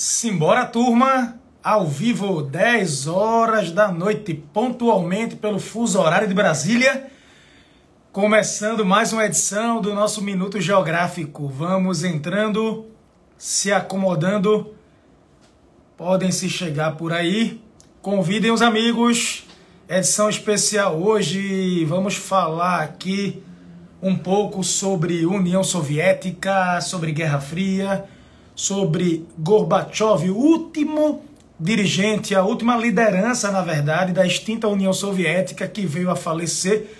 Simbora, turma! Ao vivo, 10 horas da noite, pontualmente pelo fuso horário de Brasília. Começando mais uma edição do nosso Minuto Geográfico. Vamos entrando, se acomodando. Podem se chegar por aí. Convidem os amigos. Edição especial hoje. Vamos falar aqui um pouco sobre União Soviética, sobre Guerra Fria, sobre Gorbachev, o último dirigente, a última liderança, na verdade, da extinta União Soviética, que veio a falecer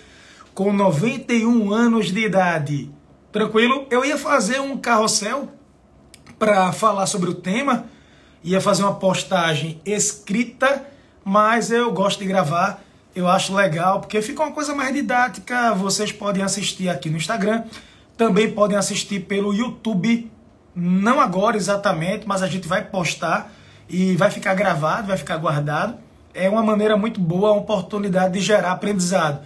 com 91 anos de idade. Tranquilo? Eu ia fazer um carrossel para falar sobre o tema, ia fazer uma postagem escrita, mas eu gosto de gravar, eu acho legal, porque fica uma coisa mais didática. Vocês podem assistir aqui no Instagram, também podem assistir pelo YouTube, não agora exatamente, mas a gente vai postar e vai ficar gravado, vai ficar guardado. É uma maneira muito boa, uma oportunidade de gerar aprendizado.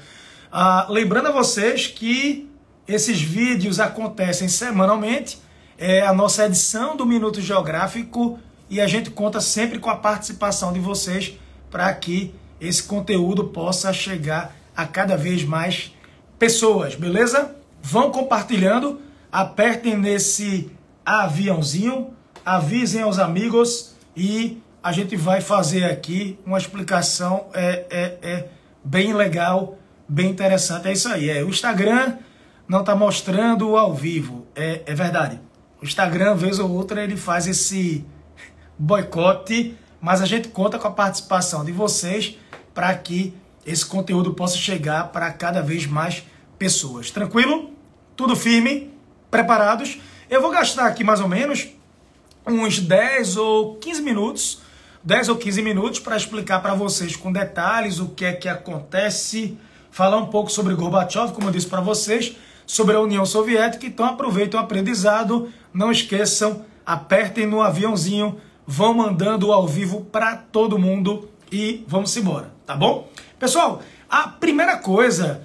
Lembrando a vocês que esses vídeos acontecem semanalmente, é a nossa edição do Minuto Geográfico e a gente conta sempre com a participação de vocês para que esse conteúdo possa chegar a cada vez mais pessoas, beleza? Vão compartilhando, apertem nesse aviãozinho, avisem aos amigos e a gente vai fazer aqui uma explicação bem legal, bem interessante. É isso aí, o Instagram não está mostrando ao vivo, é verdade. O Instagram, vez ou outra, ele faz esse boicote, mas a gente conta com a participação de vocês para que esse conteúdo possa chegar para cada vez mais pessoas. Tranquilo? Tudo firme? Preparados? Eu vou gastar aqui mais ou menos uns 10 ou 15 minutos para explicar para vocês com detalhes o que é que acontece, falar um pouco sobre Gorbachev, como eu disse para vocês, sobre a União Soviética. Então aproveitem o aprendizado, não esqueçam, apertem no aviãozinho, vão mandando ao vivo para todo mundo e vamos embora, tá bom? Pessoal, a primeira coisa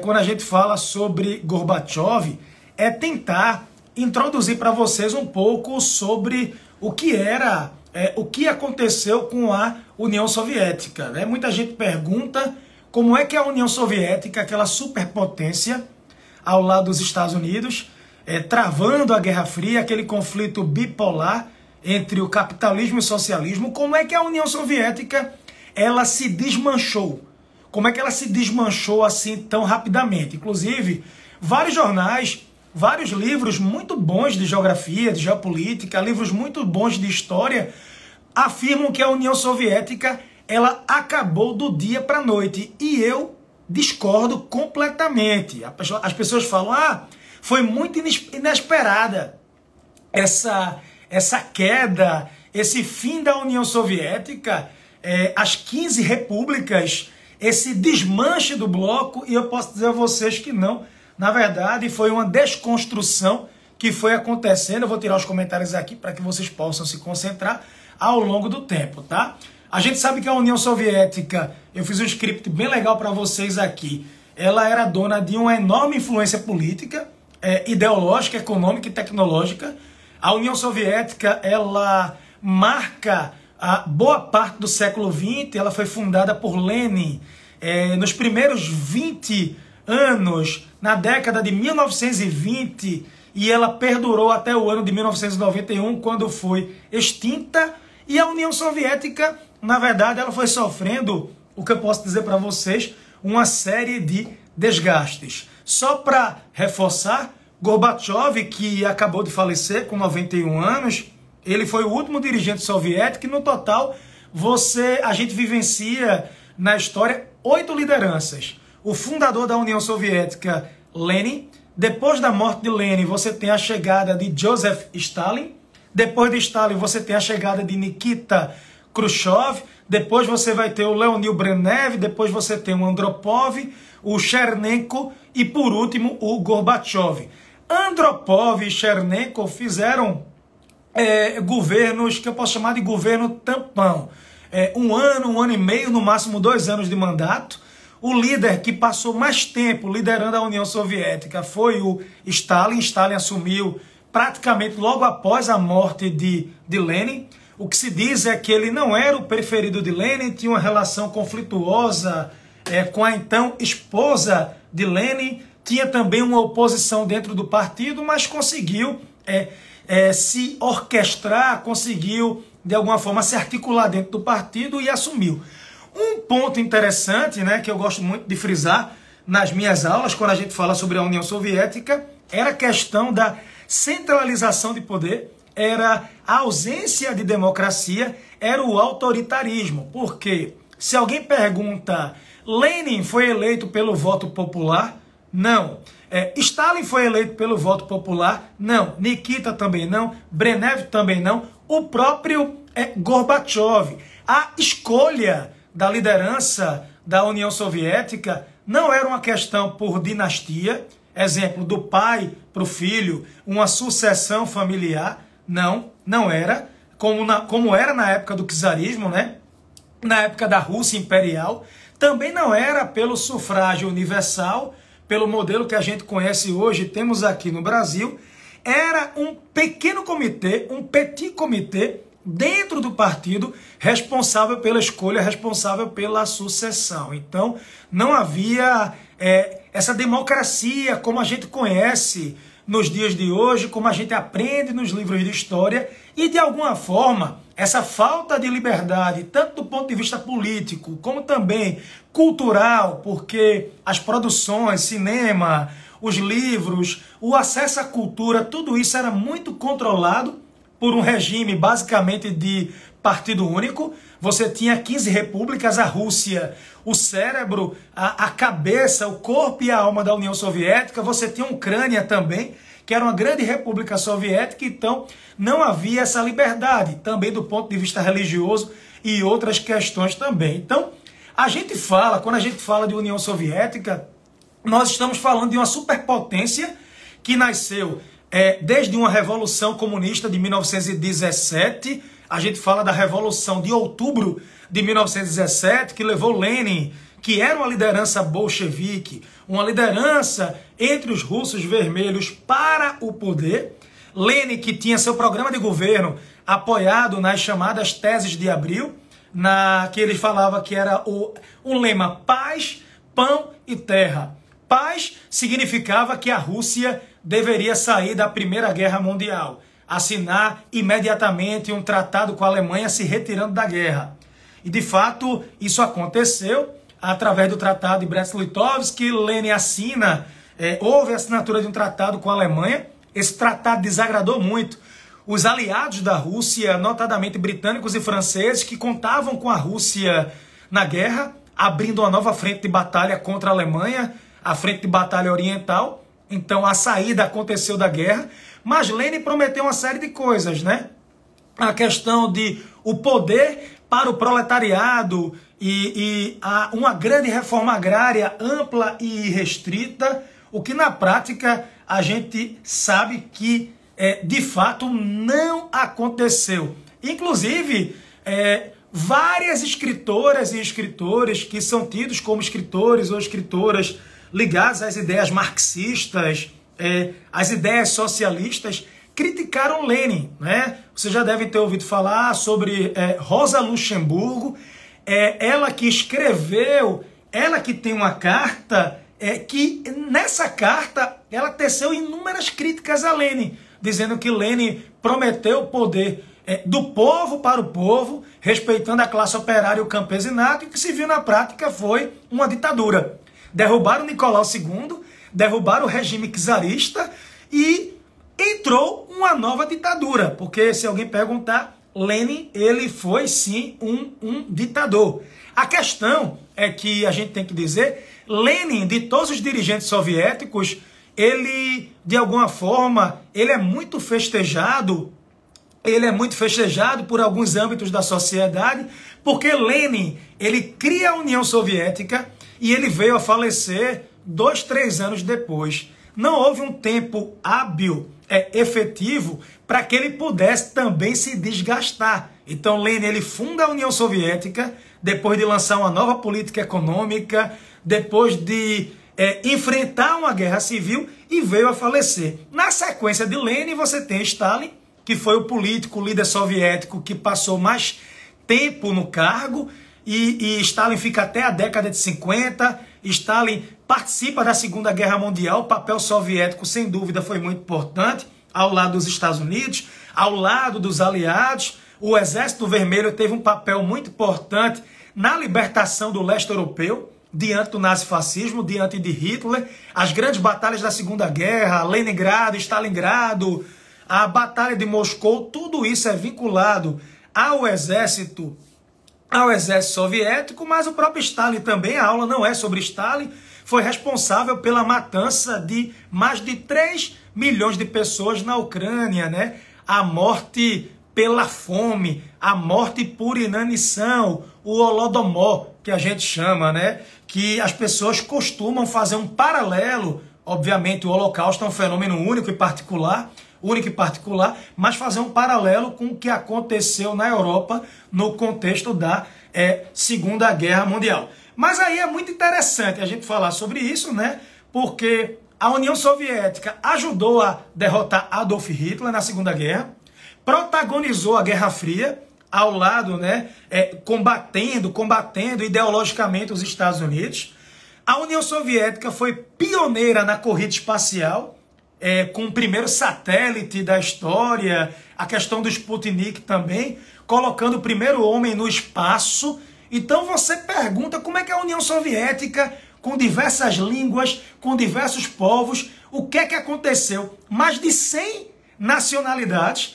quando a gente fala sobre Gorbachev é tentar introduzir para vocês um pouco sobre o que era, o que aconteceu com a União Soviética, né? Muita gente pergunta como é que a União Soviética, aquela superpotência ao lado dos Estados Unidos, travando a Guerra Fria, aquele conflito bipolar entre o capitalismo e o socialismo, como é que a União Soviética ela se desmanchou? Como é que ela se desmanchou assim tão rapidamente? Inclusive, vários jornais, vários livros muito bons de geografia, de geopolítica, livros muito bons de história, afirmam que a União Soviética ela acabou do dia para a noite. E eu discordo completamente. As pessoas falam, foi muito inesperada essa queda, esse fim da União Soviética, as 15 repúblicas, esse desmanche do bloco, e eu posso dizer a vocês que não. Na verdade, foi uma desconstrução que foi acontecendo. Eu vou tirar os comentários aqui para que vocês possam se concentrar ao longo do tempo, tá? A gente sabe que a União Soviética, eu fiz um script bem legal para vocês aqui, ela era dona de uma enorme influência política, ideológica, econômica e tecnológica. A União Soviética, ela marca a boa parte do século XX, ela foi fundada por Lenin nos primeiros 20 anos, na década de 1920, e ela perdurou até o ano de 1991, quando foi extinta. E a União Soviética, na verdade, ela foi sofrendo, o que eu posso dizer para vocês, uma série de desgastes. Só para reforçar, Gorbachev, que acabou de falecer com 91 anos, ele foi o último dirigente soviético e, no total, a gente vivencia na história 8 lideranças. O fundador da União Soviética, Lenin. Depois da morte de Lenin, você tem a chegada de Joseph Stalin. Depois de Stalin, você tem a chegada de Nikita Khrushchev. Depois você vai ter o Leonid Brezhnev. Depois você tem o Andropov, o Chernenko e, por último, o Gorbachev. Andropov e Chernenko fizeram governos que eu posso chamar de governo tampão. Um ano e meio, no máximo 2 anos de mandato. O líder que passou mais tempo liderando a União Soviética foi o Stalin. Stalin assumiu praticamente logo após a morte de Lenin. O que se diz é que ele não era o preferido de Lenin, tinha uma relação conflituosa com a então esposa de Lenin, tinha também uma oposição dentro do partido, mas conseguiu se orquestrar, conseguiu de alguma forma se articular dentro do partido e assumiu. Um ponto interessante, né, que eu gosto muito de frisar nas minhas aulas, quando a gente fala sobre a União Soviética, era a questão da centralização de poder, era a ausência de democracia, era o autoritarismo. Porque se alguém pergunta, Lenin foi eleito pelo voto popular? Não. Stalin foi eleito pelo voto popular? Não. Nikita também não. Brenev também não. O próprio Gorbachev. A escolha da liderança da União Soviética não era uma questão por dinastia, exemplo, do pai para o filho, uma sucessão familiar. Não, não era, como era na época do czarismo, né? Na época da Rússia imperial. Também não era pelo sufrágio universal, pelo modelo que a gente conhece hoje, temos aqui no Brasil. Era um pequeno comitê, um petit comitê, dentro do partido, responsável pela escolha, responsável pela sucessão. Então, não havia essa democracia como a gente conhece nos dias de hoje, como a gente aprende nos livros de história, e de alguma forma, essa falta de liberdade, tanto do ponto de vista político, como também cultural, porque as produções, cinema, os livros, o acesso à cultura, tudo isso era muito controlado por um regime basicamente de partido único. Você tinha 15 repúblicas, a Rússia, o cérebro, a cabeça, o corpo e a alma da União Soviética. Você tinha a Ucrânia também, que era uma grande república soviética, então não havia essa liberdade, também do ponto de vista religioso e outras questões também. Então, a gente fala, quando a gente fala de União Soviética, nós estamos falando de uma superpotência que nasceu desde uma revolução comunista de 1917, a gente fala da Revolução de Outubro de 1917, que levou Lenin, que era uma liderança bolchevique, uma liderança entre os russos vermelhos para o poder. Lenin, que tinha seu programa de governo apoiado nas chamadas teses de abril, que ele falava que era um lema paz, pão e terra. Paz significava que a Rússia deveria sair da Primeira Guerra Mundial, assinar imediatamente um tratado com a Alemanha se retirando da guerra. E de fato isso aconteceu através do Tratado de Brest-Litovsk, que Lenin assina, houve a assinatura de um tratado com a Alemanha. Esse tratado desagradou muito os aliados da Rússia, notadamente britânicos e franceses, que contavam com a Rússia na guerra, abrindo uma nova frente de batalha contra a Alemanha, a frente de batalha oriental. Então a saída aconteceu da guerra, mas Lenin prometeu uma série de coisas, né? A questão de o poder para o proletariado e uma grande reforma agrária ampla e restrita, o que na prática a gente sabe que de fato não aconteceu. Inclusive, várias escritoras e escritores que são tidos como escritores ou escritoras ligados às ideias marxistas, às ideias socialistas, criticaram Lenin, né? Vocês já devem ter ouvido falar sobre Rosa Luxemburgo, ela que escreveu, ela que tem uma carta, que nessa carta ela teceu inúmeras críticas a Lenin, dizendo que Lenin prometeu o poder do povo para o povo, respeitando a classe operária e o campesinato, e que se viu na prática foi uma ditadura. Derrubaram Nicolau II, derrubaram o regime czarista e entrou uma nova ditadura. Porque se alguém perguntar, Lenin, ele foi sim um ditador. A questão é que a gente tem que dizer, Lenin, de todos os dirigentes soviéticos, ele, de alguma forma, ele é muito festejado por alguns âmbitos da sociedade, porque Lenin, ele cria a União Soviética e ele veio a falecer 2, 3 anos depois. Não houve um tempo hábil, efetivo, para que ele pudesse também se desgastar. Então Lenin, ele funda a União Soviética, depois de lançar uma nova política econômica, depois de enfrentar uma guerra civil e veio a falecer. Na sequência de Lenin, você tem Stalin, que foi o político, o líder soviético que passou mais tempo no cargo, e Stalin fica até a década de 50. Stalin participa da Segunda Guerra Mundial, o papel soviético, sem dúvida, foi muito importante, ao lado dos Estados Unidos, ao lado dos aliados. O Exército Vermelho teve um papel muito importante na libertação do leste europeu, diante do nazifascismo, diante de Hitler. As grandes batalhas da Segunda Guerra, Leningrado, Stalingrado, a Batalha de Moscou, tudo isso é vinculado ao exército soviético, mas o próprio Stalin também, a aula não é sobre Stalin, foi responsável pela matança de mais de 3 milhões de pessoas na Ucrânia, né? A morte pela fome, a morte por inanição, o Holodomor, que a gente chama, né? Que as pessoas costumam fazer um paralelo. Obviamente o Holocausto é um fenômeno único e particular, mas fazer um paralelo com o que aconteceu na Europa no contexto da Segunda Guerra Mundial. Mas aí é muito interessante a gente falar sobre isso, né? Porque a União Soviética ajudou a derrotar Adolf Hitler na Segunda Guerra, protagonizou a Guerra Fria ao lado, né? Combatendo ideologicamente os Estados Unidos. A União Soviética foi pioneira na corrida espacial, com o primeiro satélite da história, a questão do Sputnik também, colocando o primeiro homem no espaço. Então você pergunta como é que a União Soviética, com diversas línguas, com diversos povos, o que é que aconteceu? Mais de 100 nacionalidades,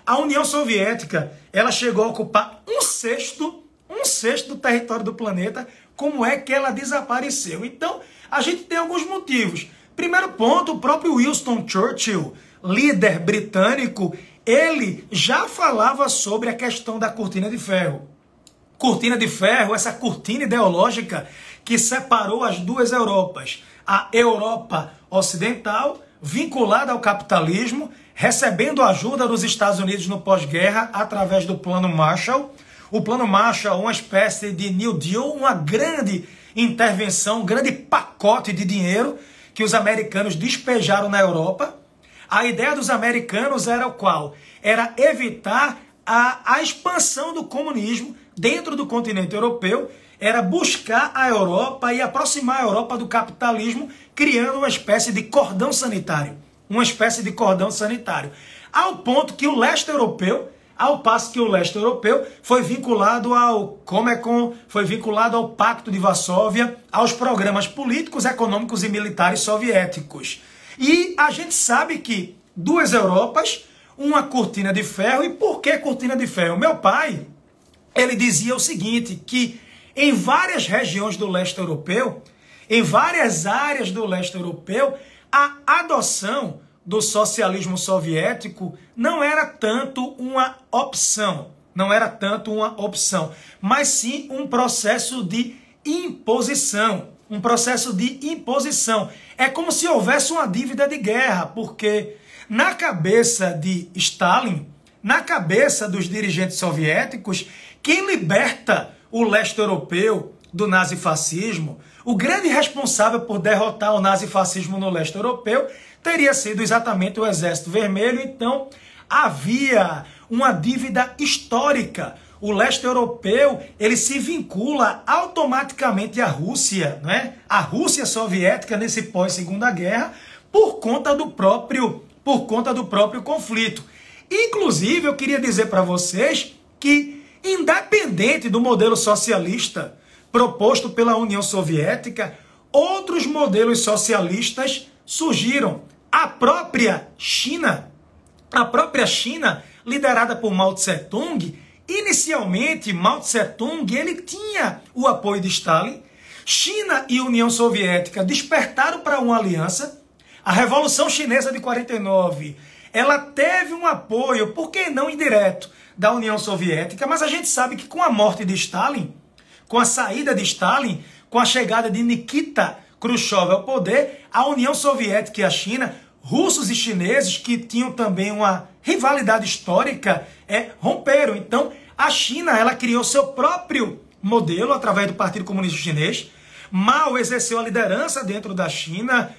a União Soviética, ela chegou a ocupar um sexto do território do planeta. Como é que ela desapareceu? Então, a gente tem alguns motivos. Primeiro ponto, o próprio Winston Churchill, líder britânico, ele já falava sobre a questão da cortina de ferro. Cortina de ferro, essa cortina ideológica que separou as duas Europas. A Europa Ocidental, vinculada ao capitalismo, recebendo ajuda dos Estados Unidos no pós-guerra através do Plano Marshall. O Plano Marshall, uma espécie de New Deal, uma grande intervenção, um grande pacote de dinheiro que os americanos despejaram na Europa. A ideia dos americanos era o qual? Era evitar a expansão do comunismo dentro do continente europeu, era buscar a Europa e aproximar a Europa do capitalismo, criando uma espécie de cordão sanitário. Ao ponto que o leste europeu, ao passo que o leste europeu foi vinculado ao Comecon, foi vinculado ao Pacto de Varsóvia, aos programas políticos, econômicos e militares soviéticos. E a gente sabe que duas Europas, uma cortina de ferro. E por que cortina de ferro? Meu pai, ele dizia o seguinte, que em várias regiões do leste europeu, em várias áreas do leste europeu, a adoção do socialismo soviético não era tanto uma opção, mas sim um processo de imposição. É como se houvesse uma dívida de guerra, porque na cabeça de Stalin, na cabeça dos dirigentes soviéticos, quem liberta o leste europeu do nazifascismo, o grande responsável por derrotar o nazifascismo no leste europeu, teria sido exatamente o Exército Vermelho. Então havia uma dívida histórica. O leste europeu, ele se vincula automaticamente à Rússia, né? A Rússia soviética nesse pós-segunda guerra, por conta do próprio conflito. Inclusive, eu queria dizer para vocês que, independente do modelo socialista proposto pela União Soviética, outros modelos socialistas surgiram. A própria China, liderada por Mao Tse-tung, inicialmente Mao Tse-tung, ele tinha o apoio de Stalin. China e União Soviética despertaram para uma aliança. A Revolução Chinesa de 49, ela teve um apoio, por que não indireto, da União Soviética, mas a gente sabe que com a morte de Stalin, com a saída de Stalin, com a chegada de Nikita Khrushchev ao poder, a União Soviética e a China, russos e chineses, que tinham também uma rivalidade histórica, romperam. Então, a China, ela criou seu próprio modelo através do Partido Comunista Chinês, Mao exerceu a liderança dentro da China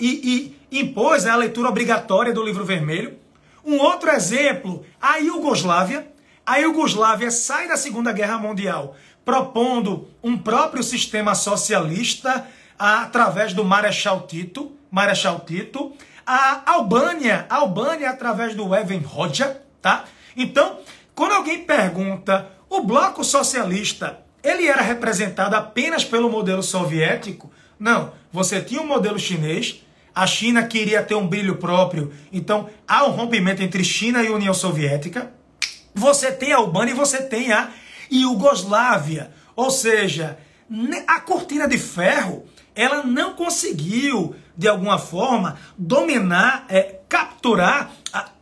e impôs a leitura obrigatória do Livro Vermelho. Um outro exemplo, a Iugoslávia. A Iugoslávia sai da Segunda Guerra Mundial propondo um próprio sistema socialista através do Marechal Tito. A Albânia através do Enver Hoxha, tá? Então, quando alguém pergunta, o bloco socialista, ele era representado apenas pelo modelo soviético? Não, você tinha um modelo chinês, a China queria ter um brilho próprio, então há um rompimento entre China e União Soviética. Você tem a Albânia e você tem a Iugoslávia, ou seja, a cortina de ferro, ela não conseguiu, de alguma forma, dominar, capturar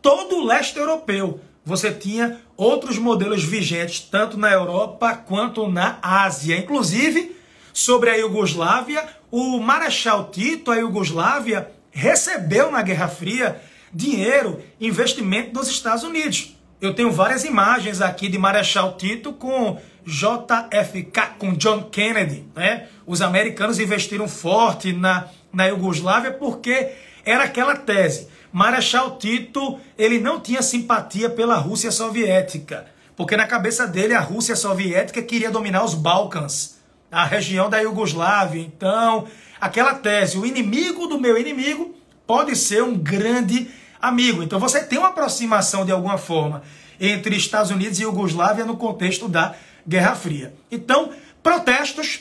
todo o leste europeu. Você tinha outros modelos vigentes, tanto na Europa quanto na Ásia. Inclusive, sobre a Iugoslávia, o Marechal Tito, a Iugoslávia, recebeu na Guerra Fria dinheiro, investimento dos Estados Unidos. Eu tenho várias imagens aqui de Marechal Tito com JFK, com John Kennedy, né? Os americanos investiram forte na Iugoslávia porque era aquela tese. Marechal Tito, ele não tinha simpatia pela Rússia soviética, porque na cabeça dele a Rússia soviética queria dominar os Balcãs, a região da Iugoslávia. Então, aquela tese, o inimigo do meu inimigo pode ser um grande amigo. Então você tem uma aproximação de alguma forma entre Estados Unidos e Iugoslávia no contexto da Guerra Fria. Então, protestos.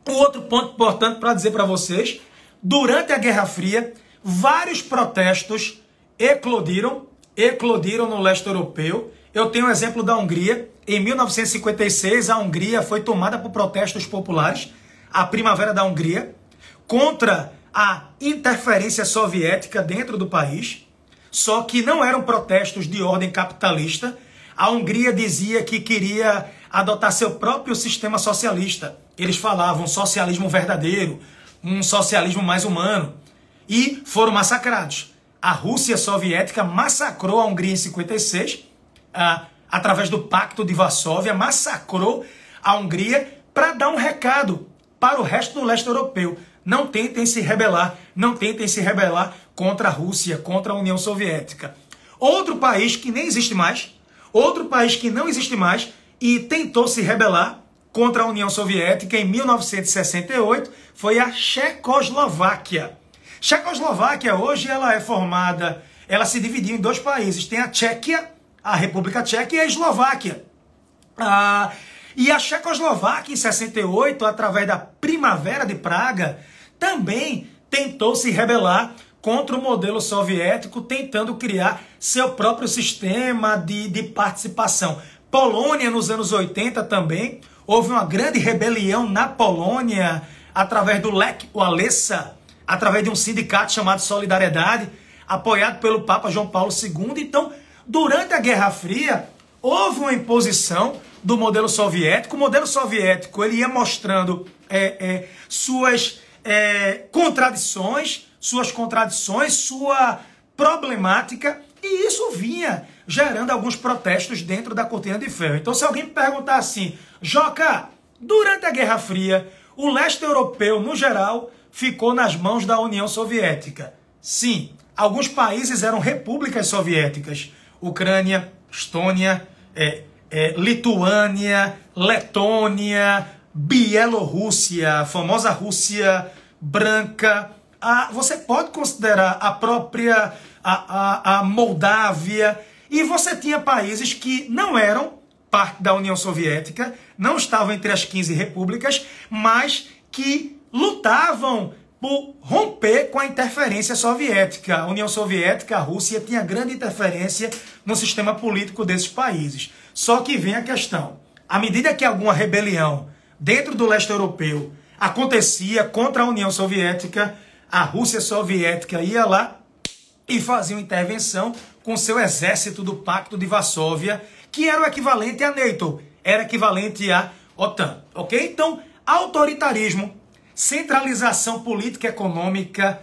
Um outro ponto importante para dizer para vocês, durante a Guerra Fria, vários protestos eclodiram no leste europeu. Eu tenho o exemplo da Hungria. Em 1956, a Hungria foi tomada por protestos populares, a Primavera da Hungria, contra a interferência soviética dentro do país. Só que não eram protestos de ordem capitalista. A Hungria dizia que queria adotar seu próprio sistema socialista. Eles falavam socialismo verdadeiro, um socialismo mais humano. E foram massacrados. A Rússia soviética massacrou a Hungria em 56, através do Pacto de Varsóvia, massacrou a Hungria para dar um recado para o resto do leste europeu. Não tentem se rebelar contra a Rússia, contra a União Soviética. Outro país que nem existe mais, outro país que não existe mais e tentou se rebelar contra a União Soviética em 1968 foi a Checoslováquia. Checoslováquia hoje ela é formada, ela se dividiu em dois países. Tem a Tchequia, a República Tcheca e a Eslováquia. E a Checoslováquia em 68, através da Primavera de Praga, também tentou se rebelar contra o modelo soviético, tentando criar seu próprio sistema de participação. Polônia, nos anos 80 também, houve uma grande rebelião na Polônia, através do Lech Walesa, através de um sindicato chamado Solidariedade, apoiado pelo Papa João Paulo II. Então, durante a Guerra Fria, houve uma imposição do modelo soviético. O modelo soviético ele ia mostrando suas contradições, sua problemática, e isso vinha gerando alguns protestos dentro da cortina de ferro. Então, se alguém me perguntar assim, Joca, durante a Guerra Fria, o leste europeu, no geral, ficou nas mãos da União Soviética? Sim, alguns países eram repúblicas soviéticas. Ucrânia, Estônia, Lituânia, Letônia, Bielorrússia, a famosa Rússia branca. Você pode considerar a própria a Moldávia. E você tinha países que não eram parte da União Soviética, não estavam entre as 15 repúblicas, mas que lutavam por romper com a interferência soviética. A União Soviética, a Rússia, tinha grande interferência no sistema político desses países. Só que vem a questão. À medida que alguma rebelião dentro do leste europeu acontecia contra a União Soviética, a Rússia soviética ia lá e fazia uma intervenção com seu exército do Pacto de Varsóvia, que era o equivalente à NATO, era equivalente à OTAN, ok? Então, autoritarismo, centralização política e econômica,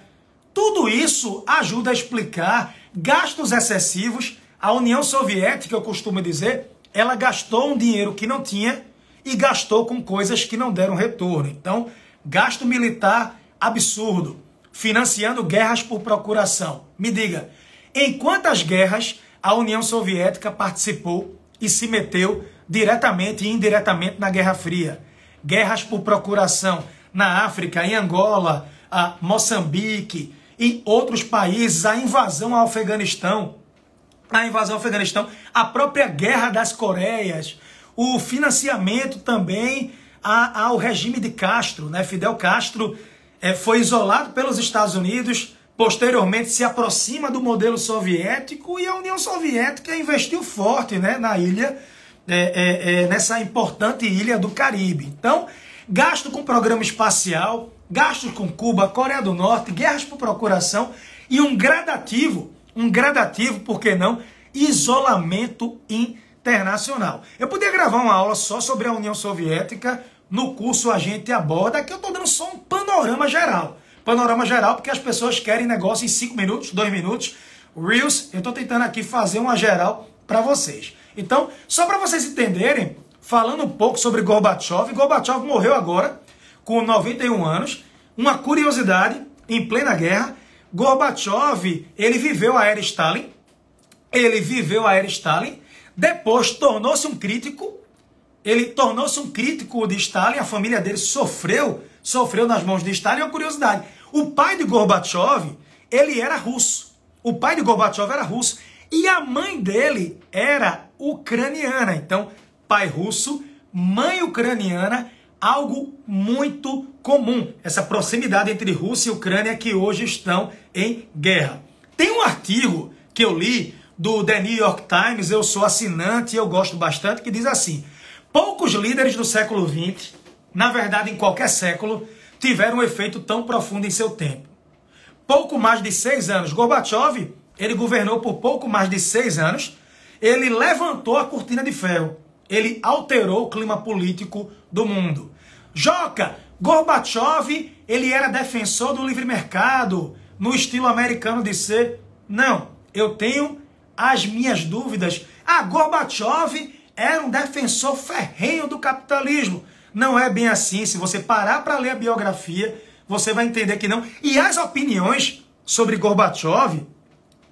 tudo isso ajuda a explicar gastos excessivos. A União Soviética, eu costumo dizer, ela gastou um dinheiro que não tinha e gastou com coisas que não deram retorno. Então, gasto militar absurdo, financiando guerras por procuração. Me diga, em quantas guerras a União Soviética participou e se meteu diretamente e indiretamente na Guerra Fria? Guerras por procuração na África, em Angola, a Moçambique, em outros países, a invasão ao Afeganistão, a própria Guerra das Coreias, o financiamento também ao regime de Castro, né? Fidel Castro foi isolado pelos Estados Unidos, posteriormente se aproxima do modelo soviético e a União Soviética investiu forte, né, na ilha, nessa importante ilha do Caribe. Então, gasto com programa espacial, gastos com Cuba, Coreia do Norte, guerras por procuração e um gradativo, por que não, isolamento internacional. Eu podia gravar uma aula só sobre a União Soviética, no curso a gente aborda, aqui eu estou dando só um panorama geral. Panorama geral porque as pessoas querem negócio em 5 minutos, 2 minutos. Reels, eu estou tentando aqui fazer uma geral para vocês. Então, só para vocês entenderem, falando um pouco sobre Gorbachev, Gorbachev morreu agora, com 91 anos. Uma curiosidade, em plena guerra, Gorbachev, ele viveu a era Stalin, depois tornou-se um crítico, de Stalin, a família dele sofreu nas mãos de Stalin. Uma curiosidade, o pai de Gorbachev, ele era russo, e a mãe dele era ucraniana. Então, pai russo, mãe ucraniana, algo muito comum, essa proximidade entre Rússia e Ucrânia que hoje estão em guerra. Tem um artigo que eu li do The New York Times, eu sou assinante e eu gosto bastante, que diz assim: poucos líderes do século XX, na verdade em qualquer século, tiveram um efeito tão profundo em seu tempo. Pouco mais de 6 anos. Gorbachev, ele governou por pouco mais de 6 anos, ele levantou a cortina de ferro, ele alterou o clima político do mundo. Joca, Gorbachev, ele era defensor do livre mercado, no estilo americano de ser. Não, eu tenho as minhas dúvidas. Gorbachev era um defensor ferrenho do capitalismo. Não é bem assim. Se você parar para ler a biografia, você vai entender que não. E as opiniões sobre Gorbachev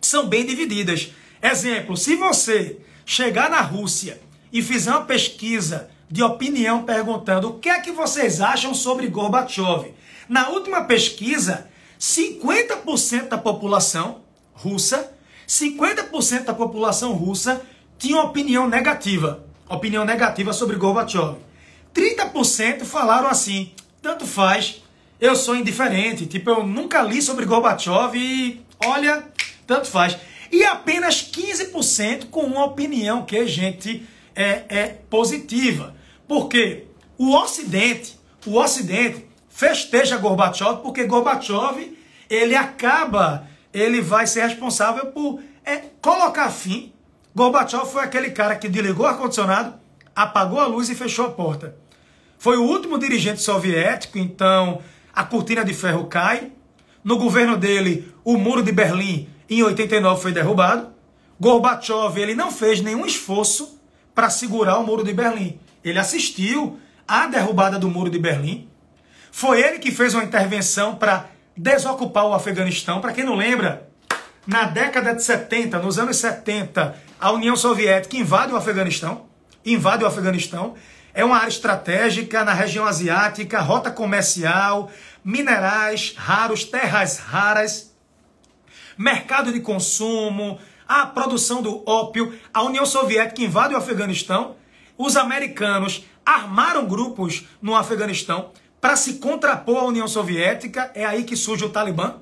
são bem divididas. Exemplo, se você chegar na Rússia e fizer uma pesquisa de opinião perguntando o que é que vocês acham sobre Gorbachev, na última pesquisa, 50% da população russa, tinha uma opinião negativa sobre Gorbachev. 30% falaram assim: tanto faz, eu sou indiferente, tipo, eu nunca li sobre Gorbachev e, olha, tanto faz. E apenas 15% com uma opinião que, gente, é positiva. Porque o Ocidente festeja Gorbachev porque Gorbachev, ele vai ser responsável por colocar fim. Gorbachev foi aquele cara que desligou o ar-condicionado, apagou a luz e fechou a porta. Foi o último dirigente soviético, então a cortina de ferro cai. No governo dele, o muro de Berlim, em 89, foi derrubado. Gorbachev, ele não fez nenhum esforço para segurar o muro de Berlim. Ele assistiu à derrubada do muro de Berlim. Foi ele que fez uma intervenção para desocupar o Afeganistão. Para quem não lembra, na década de 70, nos anos 70, a União Soviética invade o Afeganistão. É uma área estratégica na região asiática, rota comercial, minerais raros, terras raras, mercado de consumo, a produção do ópio. A União Soviética invade o Afeganistão. Os americanos armaram grupos no Afeganistão para se contrapor à União Soviética. É aí que surge o Talibã.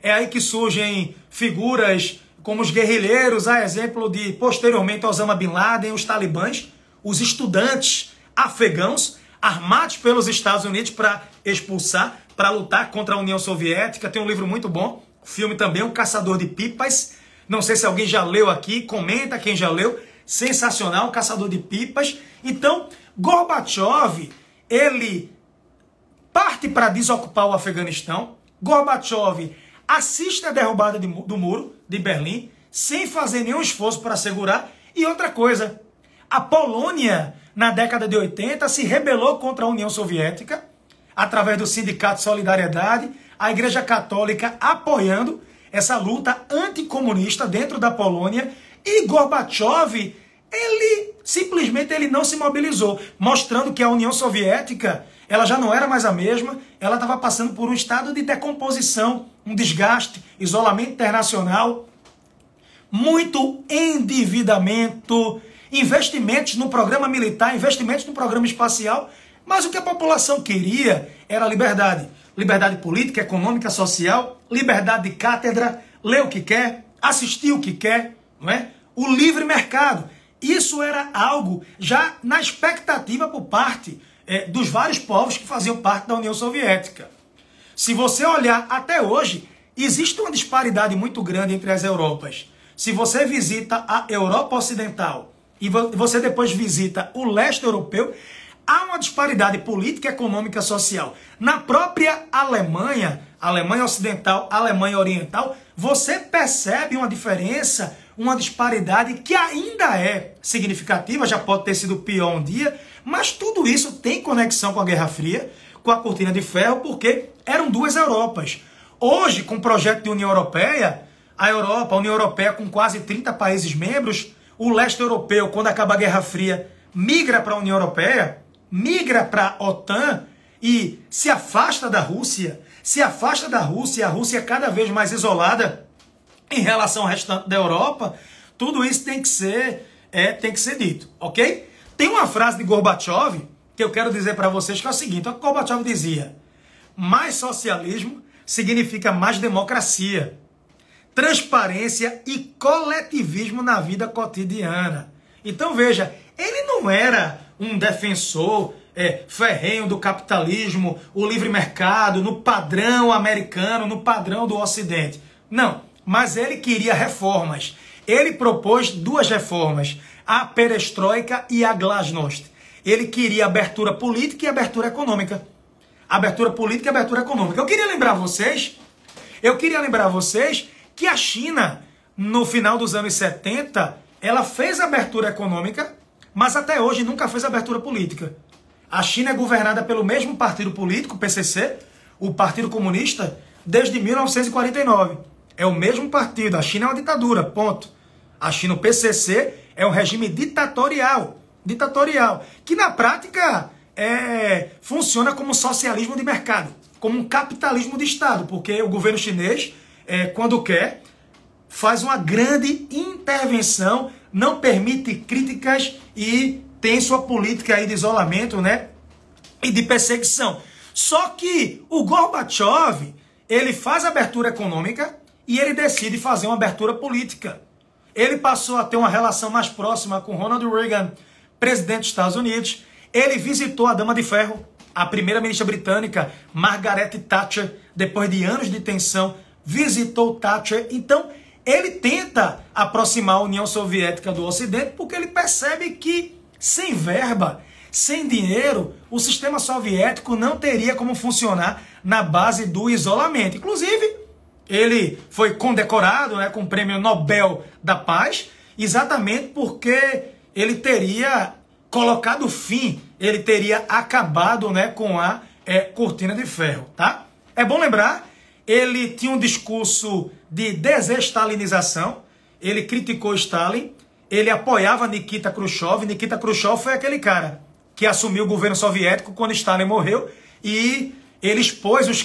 É aí que surgem figuras como os guerrilheiros, a exemplo de, posteriormente, Osama Bin Laden, os talibãs, os estudantes afegãos, armados pelos Estados Unidos para expulsar, para lutar contra a União Soviética. Tem um livro muito bom, filme também, O Caçador de Pipas. Não sei se alguém já leu aqui, comenta quem já leu. Sensacional, Caçador de Pipas. Então, Gorbachev, ele parte para desocupar o Afeganistão. Gorbachev assiste a derrubada do muro de Berlim, sem fazer nenhum esforço para segurar. E outra coisa, a Polônia, na década de 80, se rebelou contra a União Soviética. através do Sindicato Solidariedade, a Igreja Católica apoiando essa luta anticomunista dentro da Polônia, e Gorbachev, ele não se mobilizou, mostrando que a União Soviética, ela já não era mais a mesma, ela estava passando por um estado de decomposição, um desgaste, isolamento internacional, muito endividamento, investimentos no programa militar, investimentos no programa espacial, mas o que a população queria era liberdade. Liberdade política, econômica, social, liberdade de cátedra, ler o que quer, assistir o que quer, não é? O livre mercado. Isso era algo já na expectativa por parte dos vários povos que faziam parte da União Soviética. Se você olhar até hoje, existe uma disparidade muito grande entre as Europas. Se você visita a Europa Ocidental e você depois visita o leste europeu, há uma disparidade política, econômica, social. Na própria Alemanha, Alemanha Ocidental, Alemanha Oriental, você percebe uma diferença, uma disparidade que ainda é significativa, já pode ter sido pior um dia, mas tudo isso tem conexão com a Guerra Fria, com a Cortina de Ferro, porque eram duas Europas. Hoje, com o projeto de União Europeia, a União Europeia com quase 30 países membros, o leste europeu, quando acaba a Guerra Fria, migra para a União Europeia, migra para a OTAN e se afasta da Rússia, a Rússia é cada vez mais isolada em relação ao restante da Europa. Tudo isso tem que ser dito, ok? Tem uma frase de Gorbachev que eu quero dizer para vocês, que é o seguinte: o Gorbachev dizia: mais socialismo significa mais democracia, transparência e coletivismo na vida cotidiana. Então veja, ele não era um defensor ferrenho do capitalismo, o livre mercado, no padrão americano, no padrão do Ocidente. Não, mas ele queria reformas. Ele propôs duas reformas, a perestroika e a glasnost. Ele queria abertura política e abertura econômica. Abertura política e abertura econômica. Eu queria lembrar vocês que a China, no final dos anos 70, ela fez abertura econômica, mas até hoje nunca fez abertura política. A China é governada pelo mesmo partido político, PCC, o Partido Comunista, desde 1949. É o mesmo partido. A China é uma ditadura, ponto. A China, o PCC, é um regime ditatorial, que na prática funciona como socialismo de mercado, como um capitalismo de Estado, porque o governo chinês, quando quer, faz uma grande intervenção, não permite críticas e tem sua política aí de isolamento, né, e de perseguição. Só que o Gorbachev, ele faz abertura econômica e ele decide fazer uma abertura política. Ele passou a ter uma relação mais próxima com Ronald Reagan, presidente dos Estados Unidos. Ele visitou a Dama de Ferro, a primeira-ministra britânica, Margaret Thatcher, depois de anos de tensão, visitou Thatcher. Então, ele tenta aproximar a União Soviética do Ocidente, porque ele percebe que, sem verba, sem dinheiro, o sistema soviético não teria como funcionar na base do isolamento. Inclusive, ele foi condecorado, né, com o Prêmio Nobel da Paz, exatamente porque ele teria colocado fim, ele teria acabado, né, com a Cortina de Ferro, tá? É bom lembrar, ele tinha um discurso de desestalinização, ele criticou Stalin, ele apoiava Nikita Khrushchev. Nikita Khrushchev foi aquele cara que assumiu o governo soviético quando Stalin morreu, e ele expôs os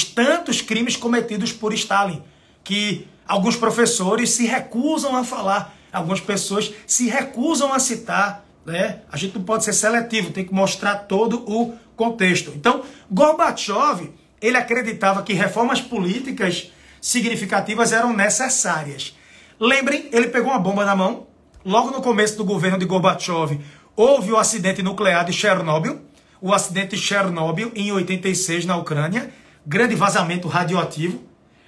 tantos crimes cometidos por Stalin, que alguns professores se recusam a falar, algumas pessoas se recusam a citar, né? A gente não pode ser seletivo, tem que mostrar todo o contexto. Então, Gorbachev, ele acreditava que reformas políticas significativas eram necessárias. Lembrem, ele pegou uma bomba na mão, logo no começo do governo de Gorbachev, houve o acidente nuclear de Chernobyl, o acidente de Chernobyl em 86 na Ucrânia, grande vazamento radioativo.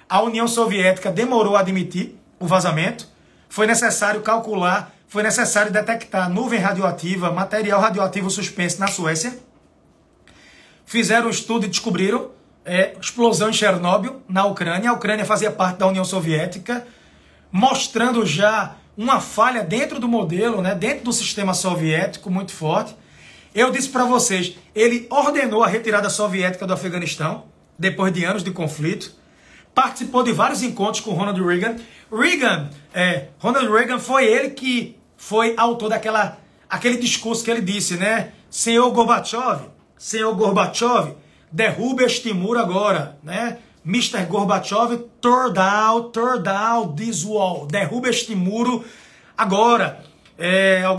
A União Soviética demorou a admitir o vazamento, foi necessário calcular, foi necessário detectar nuvem radioativa, material radioativo suspenso na Suécia. Fizeram um estudo e descobriram explosão em Chernobyl, na Ucrânia. A Ucrânia fazia parte da União Soviética, mostrando já uma falha dentro do modelo, né, dentro do sistema soviético muito forte. Eu disse para vocês, ele ordenou a retirada soviética do Afeganistão, depois de anos de conflito. Participou de vários encontros com Ronald Reagan. Ronald Reagan foi ele que foi autor aquele discurso que ele disse, né? Senhor Gorbachev, derrube este muro agora, né? Mr. Gorbachev, tear down this wall. Derrube este muro agora.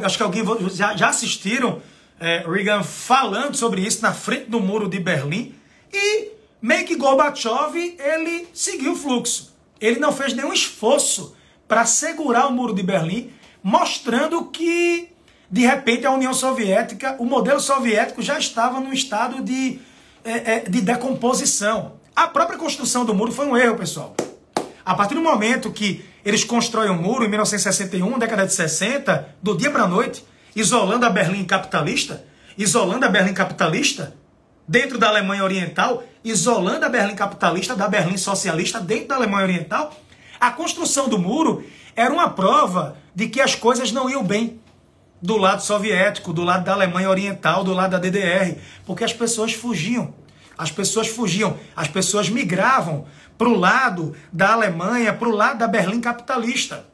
Acho que alguém já assistiram Reagan falando sobre isso na frente do muro de Berlim. E meio que Gorbachev, ele seguiu o fluxo. Ele não fez nenhum esforço para segurar o muro de Berlim, mostrando que, de repente, a União Soviética, o modelo soviético já estava num estado de decomposição. A própria construção do muro foi um erro, pessoal. A partir do momento que eles constroem o muro, em 1961, década de 60, do dia para a noite, isolando a Berlim capitalista, dentro da Alemanha Oriental, isolando a Berlim capitalista da Berlim socialista dentro da Alemanha Oriental, a construção do muro era uma prova de que as coisas não iam bem do lado soviético, do lado da Alemanha Oriental, do lado da DDR, porque as pessoas fugiam. As pessoas migravam para o lado da Alemanha, para o lado da Berlim capitalista.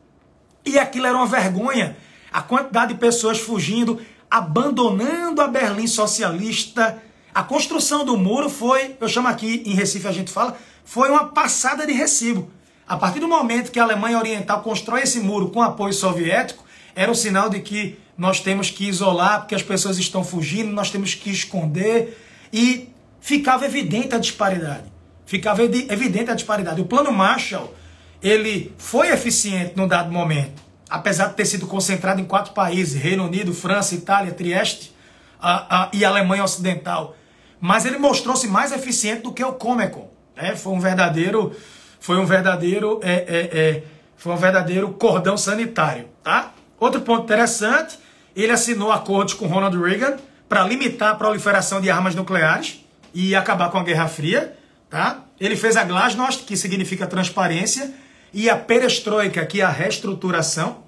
E aquilo era uma vergonha. A quantidade de pessoas fugindo, abandonando a Berlim socialista. A construção do muro foi, eu chamo aqui em Recife a gente fala, foi uma passada de recibo. A partir do momento que a Alemanha Oriental constrói esse muro com apoio soviético, era o sinal de que nós temos que isolar, porque as pessoas estão fugindo, nós temos que esconder. E ficava evidente a disparidade. O plano Marshall, ele foi eficiente num dado momento, apesar de ter sido concentrado em 4 países, Reino Unido, França, Itália, Trieste e Alemanha Ocidental. Mas ele mostrou-se mais eficiente do que o Comecon. Foi um verdadeiro cordão sanitário. Tá? Outro ponto interessante, ele assinou acordos com Ronald Reagan para limitar a proliferação de armas nucleares e acabar com a Guerra Fria, tá? Ele fez a Glasnost, que significa transparência, e a Perestroika, que é a reestruturação.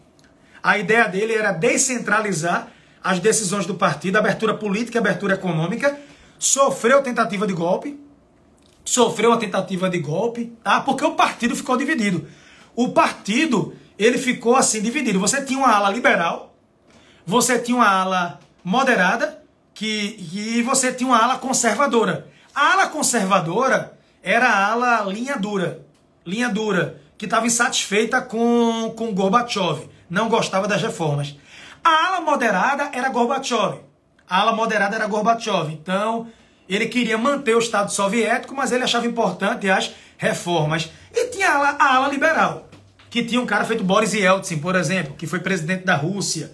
A ideia dele era descentralizar as decisões do partido, abertura política e abertura econômica. Sofreu tentativa de golpe, tá? Porque o partido ficou dividido. O partido, ele ficou assim dividido. Você tinha uma ala liberal, você tinha uma ala moderada, e você tinha uma ala conservadora. A ala conservadora era a ala linha dura, que estava insatisfeita com Gorbachev, não gostava das reformas. A ala moderada era Gorbachev. Então, ele queria manter o Estado soviético, mas ele achava importante as reformas. E tinha a ala liberal, que tinha um cara feito Boris Yeltsin, por exemplo, que foi presidente da Rússia,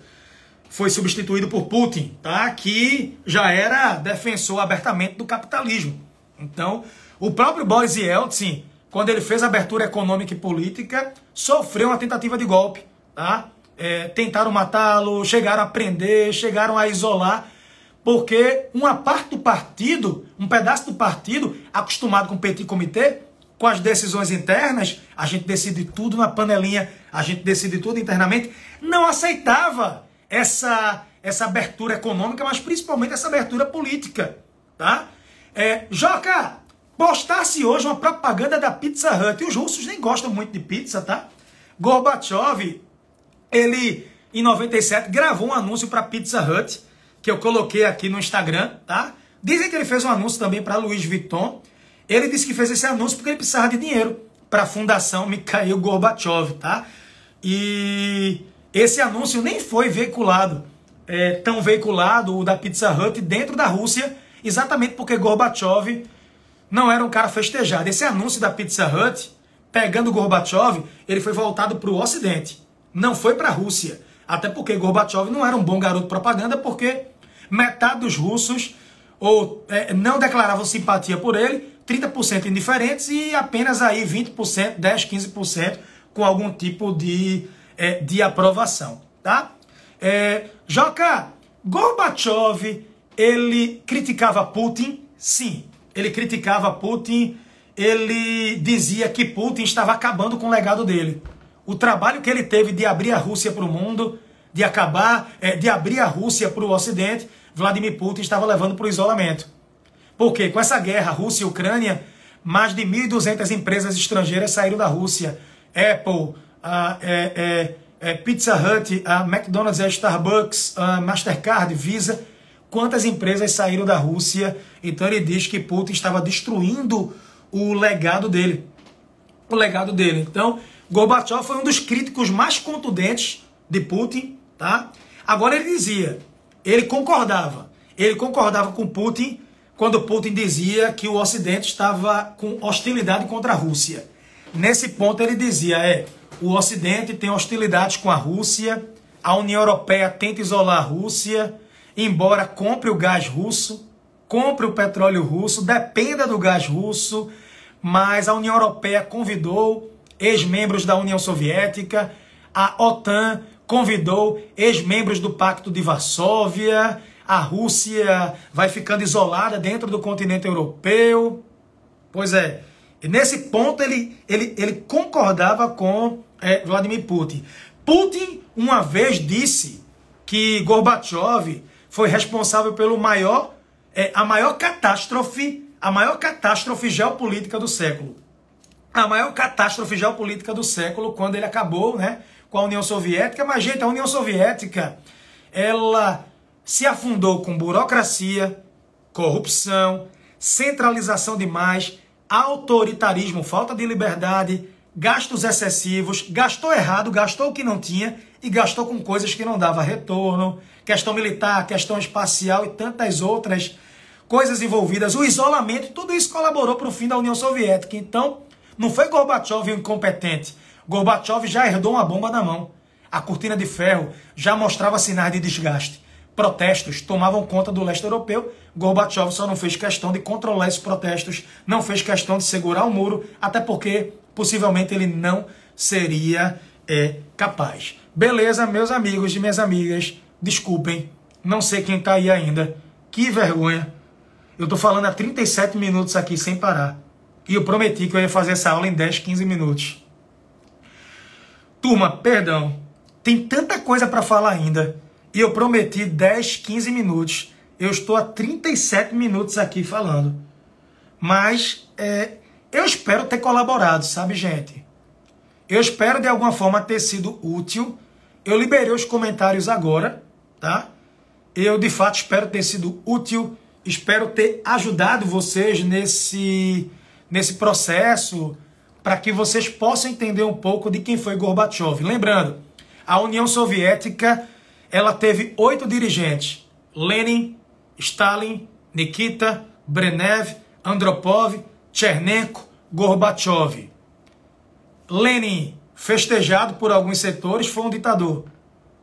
foi substituído por Putin, tá? Que já era defensor abertamente do capitalismo. Então, o próprio Boris Yeltsin, quando ele fez a abertura econômica e política, sofreu uma tentativa de golpe. Tá? Tentaram matá-lo, chegaram a prender, chegaram a isolar, porque uma parte do partido, um pedaço do partido, acostumado com o petit comité, com as decisões internas, a gente decide tudo na panelinha, a gente decide tudo internamente, não aceitava essa abertura econômica, mas principalmente essa abertura política, tá? Joca, postasse hoje uma propaganda da Pizza Hut, e os russos nem gostam muito de pizza, tá? Gorbachev, ele, em 97, gravou um anúncio para Pizza Hut, que eu coloquei aqui no Instagram, tá? Dizem que ele fez um anúncio também para Louis Vuitton. Ele disse que fez esse anúncio porque ele precisava de dinheiro para a Fundação Mikhail Gorbachev, tá? E esse anúncio nem foi veiculado, tão veiculado, o da Pizza Hut, dentro da Rússia, exatamente porque Gorbachev não era um cara festejado. Esse anúncio da Pizza Hut, pegando Gorbachev, ele foi voltado para o Ocidente, não foi para a Rússia. Até porque Gorbachev não era um bom garoto propaganda, porque metade dos russos não declaravam simpatia por ele, 30% indiferentes e apenas aí 20%, 10%, 15% com algum tipo de aprovação, tá? Joca, Gorbachev, ele criticava Putin? Sim, ele criticava Putin, ele dizia que Putin estava acabando com o legado dele. O trabalho que ele teve de abrir a Rússia para o mundo, de abrir a Rússia para o Ocidente, Vladimir Putin estava levando para o isolamento. Porque com essa guerra Rússia e Ucrânia, mais de 1.200 empresas estrangeiras saíram da Rússia. Apple, Pizza Hut, McDonald's, Starbucks, Mastercard, Visa. Quantas empresas saíram da Rússia? Então ele diz que Putin estava destruindo o legado dele. O legado dele. Então, Gorbachev foi um dos críticos mais contundentes de Putin, tá? Agora ele dizia, ele concordava com Putin quando Putin dizia que o Ocidente estava com hostilidade contra a Rússia. Nesse ponto ele dizia, o Ocidente tem hostilidades com a Rússia, a União Europeia tenta isolar a Rússia, embora compre o gás russo, compre o petróleo russo, dependa do gás russo, mas a União Europeia convidou ex-membros da União Soviética, a OTAN convidou ex-membros do Pacto de Varsóvia, a Rússia vai ficando isolada dentro do continente europeu. Pois é, nesse ponto ele concordava com Vladimir Putin. Putin uma vez disse que Gorbachev foi responsável pelo a maior catástrofe geopolítica do século. A maior catástrofe geopolítica do século, quando ele acabou, né, com a União Soviética. Mas, gente, a União Soviética, ela se afundou com burocracia, corrupção, centralização demais, autoritarismo, falta de liberdade, gastos excessivos, gastou errado, gastou o que não tinha e gastou com coisas que não dava retorno, questão militar, questão espacial e tantas outras coisas envolvidas, o isolamento, tudo isso colaborou para o fim da União Soviética. Então, não foi Gorbachev incompetente. Gorbachev já herdou uma bomba na mão. A cortina de ferro já mostrava sinais de desgaste. Protestos tomavam conta do leste europeu. Gorbachev só não fez questão de controlar esses protestos, não fez questão de segurar o muro, até porque possivelmente ele não seria capaz. Beleza, meus amigos e minhas amigas, desculpem, não sei quem está aí ainda. Que vergonha. Eu estou falando há 37 minutos aqui sem parar. E eu prometi que eu ia fazer essa aula em 10, 15 minutos. Turma, perdão. Tem tanta coisa para falar ainda. E eu prometi 10, 15 minutos. Eu estou há 37 minutos aqui falando. Mas eu espero ter colaborado, sabe, gente? Eu espero de alguma forma ter sido útil. Eu liberei os comentários agora, tá? Eu de fato espero ter sido útil. Espero ter ajudado vocês nesse processo para que vocês possam entender um pouco de quem foi Gorbachev. Lembrando, a União Soviética ela teve 8 dirigentes. Lenin, Stalin, Nikita, Brenev, Andropov, Chernenko, Gorbachev. Lenin, festejado por alguns setores, foi um ditador.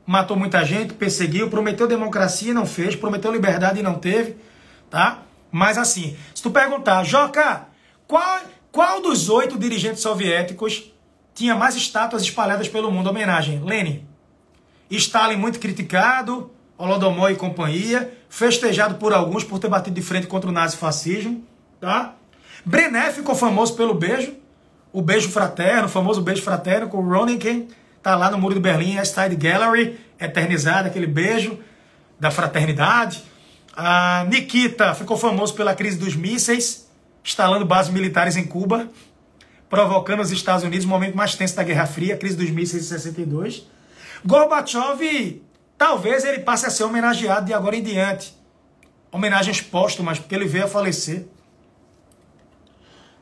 Matou muita gente, perseguiu, prometeu democracia e não fez, prometeu liberdade e não teve, tá? Mas assim, se tu perguntar, Joca, qual dos 8 dirigentes soviéticos tinha mais estátuas espalhadas pelo mundo? Homenagem, Lenin. Stalin muito criticado, Holodomor e companhia, festejado por alguns por ter batido de frente contra o nazifascismo, tá? Brenev ficou famoso pelo beijo, o beijo fraterno, o famoso beijo fraterno com o Röntgen, tá lá no Muro de Berlim, Side Gallery, eternizado aquele beijo da fraternidade. A Nikita ficou famoso pela crise dos mísseis, instalando bases militares em Cuba, provocando os Estados Unidos o momento mais tenso da Guerra Fria, a crise dos mísseis de 62. Gorbachev, talvez ele passe a ser homenageado de agora em diante. Homenagens póstumas, porque ele veio a falecer.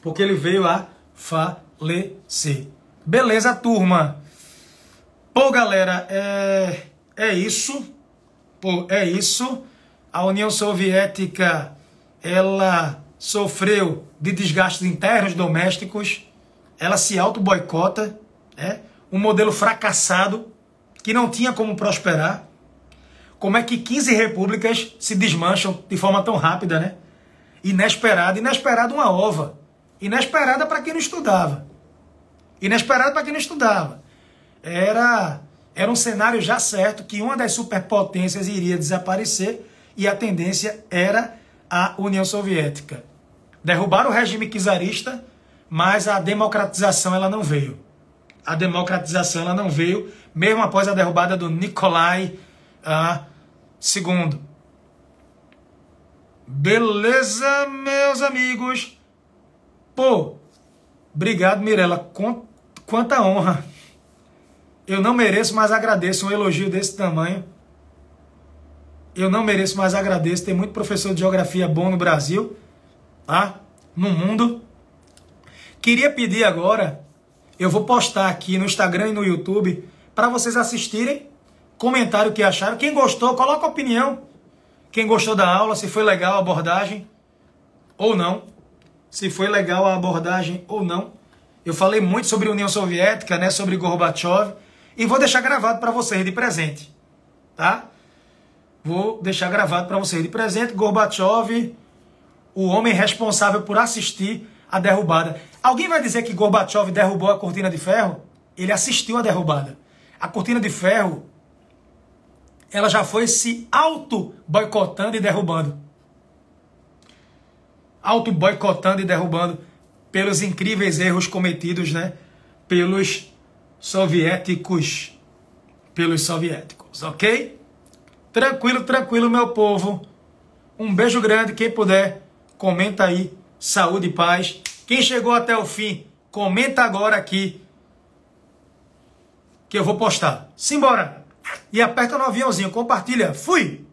Porque ele veio a falecer. Beleza, turma? Pô, galera, é isso. Pô, é isso. A União Soviética, ela sofreu de desgastes internos domésticos. Ela se auto-boicota. Um modelo fracassado que não tinha como prosperar. Como é que 15 repúblicas se desmancham de forma tão rápida, né? Inesperada. Inesperada uma ova. Inesperada para quem não estudava. Inesperada para quem não estudava. Era um cenário já certo que uma das superpotências iria desaparecer e a tendência era a União Soviética. Derrubaram o regime czarista, mas a democratização ela não veio. A democratização ela não veio, mesmo após a derrubada do Nikolai II. Beleza, meus amigos? Pô, obrigado, Mirella. Quanta honra. Eu não mereço, mas agradeço um elogio desse tamanho. Eu não mereço, mas agradeço. Tem muito professor de geografia bom no Brasil, tá? No mundo. Queria pedir agora, eu vou postar aqui no Instagram e no YouTube, para vocês assistirem, comentário o que acharam. Quem gostou, coloca a opinião. Quem gostou da aula, se foi legal a abordagem ou não. Se foi legal a abordagem ou não. Eu falei muito sobre a União Soviética, né, sobre Gorbachev, e vou deixar gravado para vocês de presente, tá? Vou deixar gravado para vocês de presente. Gorbachev, o homem responsável por assistir a derrubada. Alguém vai dizer que Gorbachev derrubou a cortina de ferro? Ele assistiu a derrubada. A cortina de ferro, ela já foi se auto-boicotando e derrubando. Auto-boicotando e derrubando pelos incríveis erros cometidos, né, pelos soviéticos. Pelos soviéticos, ok? Tranquilo, tranquilo, meu povo. Um beijo grande. Quem puder, comenta aí. Saúde e paz. Quem chegou até o fim, comenta agora aqui, que eu vou postar. Simbora! E aperta no aviãozinho, compartilha. Fui!